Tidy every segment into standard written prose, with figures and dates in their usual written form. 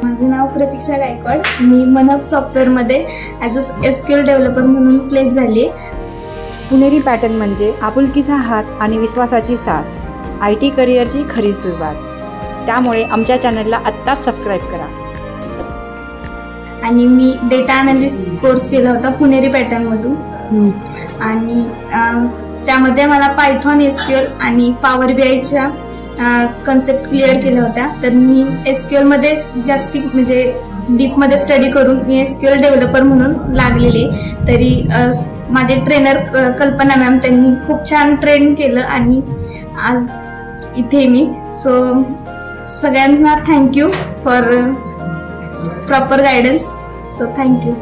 माझं नाव प्रतीक्षा गायकवाड. मी मनप सॉफ्टवेअरमध्ये as a SQL developer म्हणून प्लेस झाली. पुणेरी पॅटर्न म्हणजे आपुलकीचा हात आणि विश्वासाची साथ, IT करिअरची खरी सुरुवात. त्यामुळे आमच्या चॅनलला आत्ताच सबस्क्राईब करा. आणि मी डेटा अनालिस्ट कोर्स केला होता पुणेरी पॅटर्नमधून. आणि त्यामध्ये मला पायथॉन, SQL आणि पॉवर BIच्या कन्सेप्ट क्लिअर केल्या होत्या. तर मी SQL मध्ये जास्ती म्हणजे डीपमध्ये स्टडी करून मी SQL डेव्हलपर म्हणून लागलेले. तरी माझे ट्रेनर कल्पना मॅम त्यांनी खूप छान ट्रेन केलं आणि आज इथे मी. सो सगळ्यांना thank you for proper guidance. So thank you.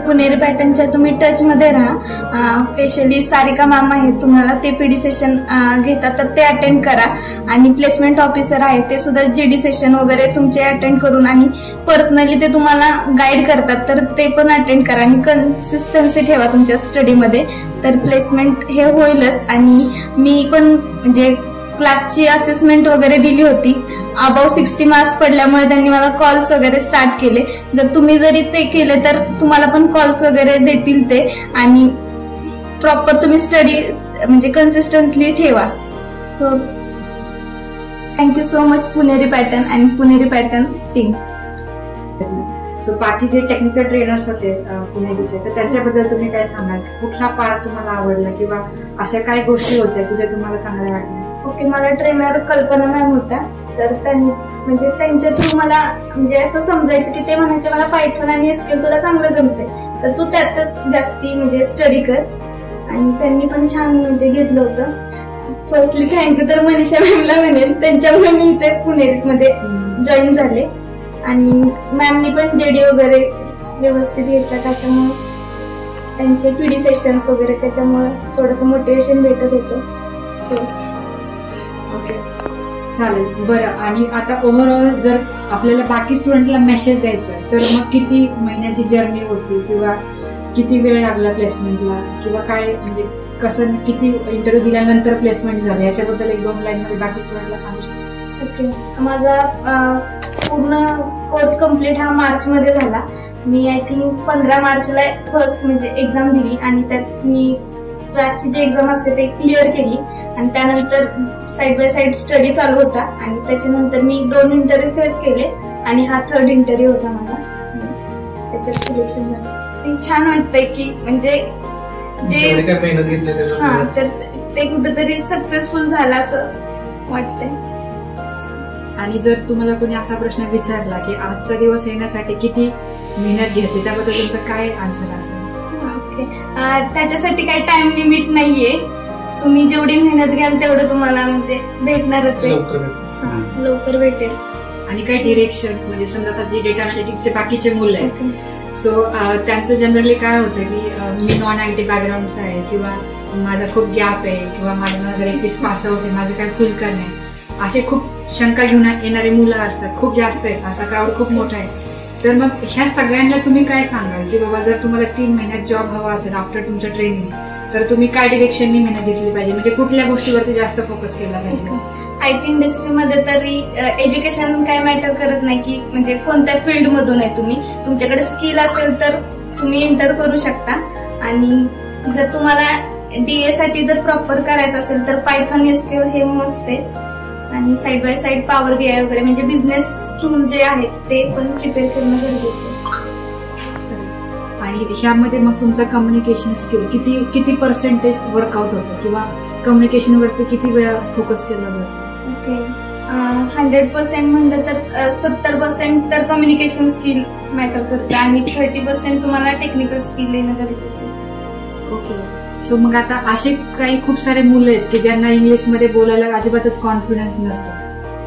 Puneri पॅटर्नच्या तुम्ही टचमध्ये राहा. स्पेशली सारिका मॅम आहे तुम्हाला, ते PD सेशन घेतात तर ते अटेंड करा. आणि प्लेसमेंट ऑफिसर आहे ते सुद्धा GD सेशन वगैरे तुमचे अटेंड करून आणि पर्सनली ते तुम्हाला गाईड करतात तर ते पण अटेंड करा. आणि कन्सिस्टन्सी ठेवा तुमच्या स्टडीमध्ये तर प्लेसमेंट हे होईलच. आणि मी पण म्हणजे क्लासची असेसमेंट वगैरे दिली होती. अबाव 60 मार्क्स पडल्यामुळे त्यांनी मला कॉल्स वगैरे स्टार्ट केले. जर तुम्ही जरी ते केले तर तुम्हाला पण कॉल्स वगैरे देतील ते. आणि प्रॉपर तुम्ही स्टडी म्हणजे कन्सिस्टंटली ठेवा. सो थँक्यू सो मच पुणेरी पॅटर्न आणि पुणेरी पॅटर्न टीम. सो बाकी जे टेक्निकल ट्रेनर्स होते पुणेरीचे तर त्यांच्याबद्दल तुम्ही काय सांगाल? कुठला पार्ट तुम्हाला आवडला किंवा अशा काही गोष्टी होत्या की ज्या तुम्हाला चांगल्या वाटल्या? ओके, मला ट्रेनर कल्पना मॅम होता. तर त्यांनी म्हणजे त्यांच्या थ्रू मला म्हणजे असं समजायचं की ते म्हणायचे मला पायथॉन आणि SQL तुला चांगलं जमते तर तू त्यातच जास्ती म्हणजे स्टडी कर. आणि त्यांनी पण छान म्हणजे घेतलं होतं. फर्स्टली थँक्यू तर मनीषा मॅमला म्हणेन, त्यांच्यामुळे मी इथे पुणेरीमध्ये जॉईन झाले. आणि मॅमनी पण JD वगैरे व्यवस्थित घेतला त्याच्यामुळे त्यांचे PD सेशन्स वगैरे त्याच्यामुळे थोडंसं मोटिवेशन भेटत होतं. सो ओके, चालेल. बरं, आणि आता ओव्हरऑल जर आपल्याला बाकी स्टुडंटला मेसेज द्यायचा तर मग किती महिन्याची जर्नी होती किंवा किती वेळ लागला प्लेसमेंटला किंवा काय म्हणजे कसं किती इंटरव्ह्यू दिल्यानंतर प्लेसमेंट झालं याच्याबद्दल 1-2 लाईनमध्ये बाकी स्टुडंटला सांगू शकतो? ओके, माझा पूर्ण कोर्स कम्प्लीट हा मार्चमध्ये झाला. मी आय थिंक 15 मार्चला फर्स्ट म्हणजे एक्झाम दिली आणि त्यात मी क्लासची जी एक्झाम असते ते क्लिअर केली. आणि त्यानंतर साईड बाय साईड स्टडी चालू होता. आणि त्याच्यानंतर मी 2 इंटरव्ह्यू फेस केले आणि हा 3rd इंटरव्ह्यू होता माझा. त्याच्यात सिलेक्शन झालं. छान वाटतंय की म्हणजे जे हा तर ते कुठेतरी सक्सेसफुल झालं असं वाटतंय. आणि जर तुम्हाला कोणी असा प्रश्न विचारला की आजचा दिवस येण्यासाठी किती मेहनत घेतली त्याबद्दल तुमचं काय आन्सर असेल? ओके, त्याच्यासाठी काही टाइम लिमिट नाहीये. तुम्ही जेवढी मेहनत घ्याल तेवढं तुम्हाला म्हणजे भेटणारच आहे, लवकर भेटेल. आणि काही डिरेक्शन्स म्हणजे समजा आता जे डेटा अनालिटिक्सचे बाकीचे मुलं आहेत सो त्यांचं जनरली काय होतं की मी नॉन IT बॅकग्राऊंडचं आहे किंवा माझा खूप गॅप आहे किंवा माझं 2021 पास आउट आहे, माझं काही फुल करणे, असे खूप शंका घेऊन येणारे मुलं असतात, खूप जास्त आहेत, असा क्राऊड खूप मोठा आहे. तर मग ह्या सगळ्यांना तुम्ही काय सांगाल की बाबा जर तुम्हाला 3 महिन्यात जॉब हवा असेल आफ्टर तुमचं ट्रेनिंग तर तुम्ही काय डिरेक्शननी मेहनत घेतली पाहिजे, म्हणजे कुठल्या गोष्टीवरती जास्त फोकस केला पाहिजे? IT इंडस्ट्रीमध्ये तरी एज्युकेशन काय मॅटर करत नाही की म्हणजे कोणत्या फील्ड मधून आहे तुम्ही, तुमच्याकडे स्किल असेल तर तुम्ही एंटर करू शकता. आणि जर तुम्हाला DA साठी जर प्रॉपर करायचं असेल तर पायथॉन, SQL हे मस्ट आहे. आणि side by side power BI वगैरे म्हणजे बिझनेस टूल जे आहेत ते पण प्रिपेअर करणं गरजेचं आहे. आणि ह्यामध्ये मग तुमचं कम्युनिकेशन स्किल किती पर्सेंटेज वर्कआउट होतं किंवा कम्युनिकेशनवरती किती वेळा फोकस केला जातो? ओके, 100% म्हणलं तर 70% तर कम्युनिकेशन स्किल मॅटर करतं आणि 30% तुम्हाला टेक्निकल स्किल येणं गरजेचं आहे. ओके, सो मग आता असे काही खूप सारे मुलं आहेत की ज्यांना इंग्लिशमध्ये बोलायला अजिबातच कॉन्फिडन्स नसतो,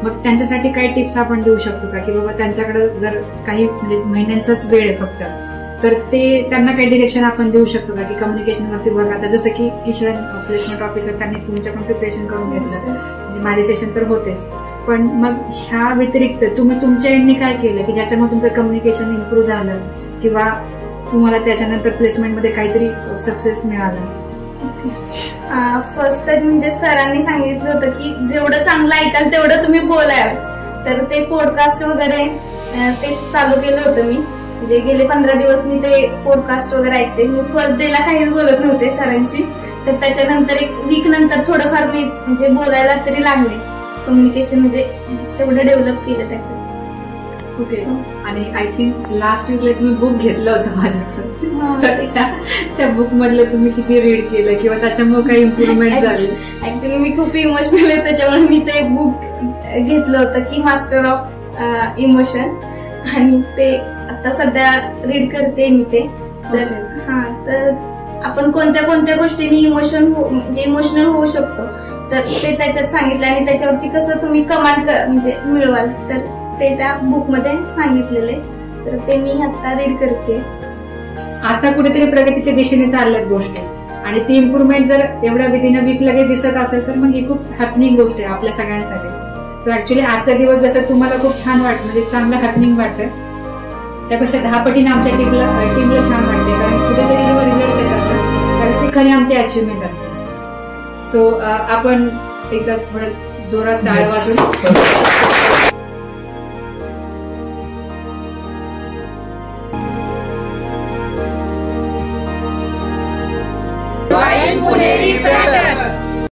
मग त्यांच्यासाठी काही टिप्स आपण देऊ शकतो का की बाबा त्यांच्याकडे जर काही म्हणजे महिन्यांचाच वेळ आहे फक्त तर ते त्यांना काही डिरेक्शन आपण देऊ शकतो का की कम्युनिकेशनवरती वर्क? आता जसं की किशन प्लेसमेंट ऑफिसर त्यांनी तुमच्याकडून प्रिपरेशन करून घेतलं, म्हणजे माझे सेशन तर होतेच, पण मग ह्या व्यतिरिक्त तुम्ही तुमच्या एंडनी काय केलं की ज्याच्यामुळे तुमचं कम्युनिकेशन इम्प्रूव्ह झालं किंवा तुम्हाला त्याच्यानंतर प्लेसमेंटमध्ये काहीतरी सक्सेस मिळाला? फर्स्ट तर म्हणजे सरांनी सांगितलं होतं की जेवढं चांगलं ऐकाल तेवढं तुम्ही बोलाल. तर ते पॉडकास्ट वगैरे तेच चालू केलं होतं मी. म्हणजे गेले 15 दिवस मी ते पॉडकास्ट वगैरे ऐकते. मी फर्स्ट डेला काहीच बोलत नव्हते सरांशी, तर त्याच्यानंतर एक वीक नंतर थोडंफार मी म्हणजे बोलायला तरी लागले. कम्युनिकेशन म्हणजे तेवढं डेव्हलप केलं त्याच्यात. ओके. आणि आय थिंक लास्ट वीकला तुम्ही बुक घेतलं होतं माझ्याकडे, त्या बुक मधलं तुम्ही किती रीड केलं किंवा त्याच्यामुळे काही इम्प्रुव्हमेंट झाली? ऍक्च्युली मी खूप इमोशनल आहे, त्याच्यामुळे मी ते बुक घेतलं होतं की मास्टर ऑफ इमोशन, आणि ते आता सध्या रीड करते मी ते. तर आपण कोणत्या कोणत्या गोष्टींनी म्हणजे इमोशनल होऊ शकतो, तर ते त्याच्यात सांगितलं, आणि त्याच्यावरती कसं तुम्ही कमांड म्हणजे मिळवाल, तर ते त्या बुक मध्ये सांगितलेले. तर ते मी आता रीड करते. आता कुठेतरी प्रगतीच्या दिशेने चालल्यात गोष्टी, आणि ती इम्प्रुव्हमेंट जर एवढ्या विदिन वीक लगेच दिसत असेल तर मग ही खूप हॅपनिंग गोष्ट आहे आपल्या सगळ्यांसाठी. सो ऍक्च्युली आजचा दिवस जसं तुम्हाला खूप छान वाटतं, म्हणजे चांगलं हॅपनिंग वाटतं, त्यापेक्षा 10 पटीने आमच्या टीमला छान वाटते. कारण कुठेतरी जेव्हा रिझल्ट येतात त्यावेळेस ते खरी आमची अचिव्हमेंट असते. सो आपण एकदा थोडं जोरात टाळ्या वाजून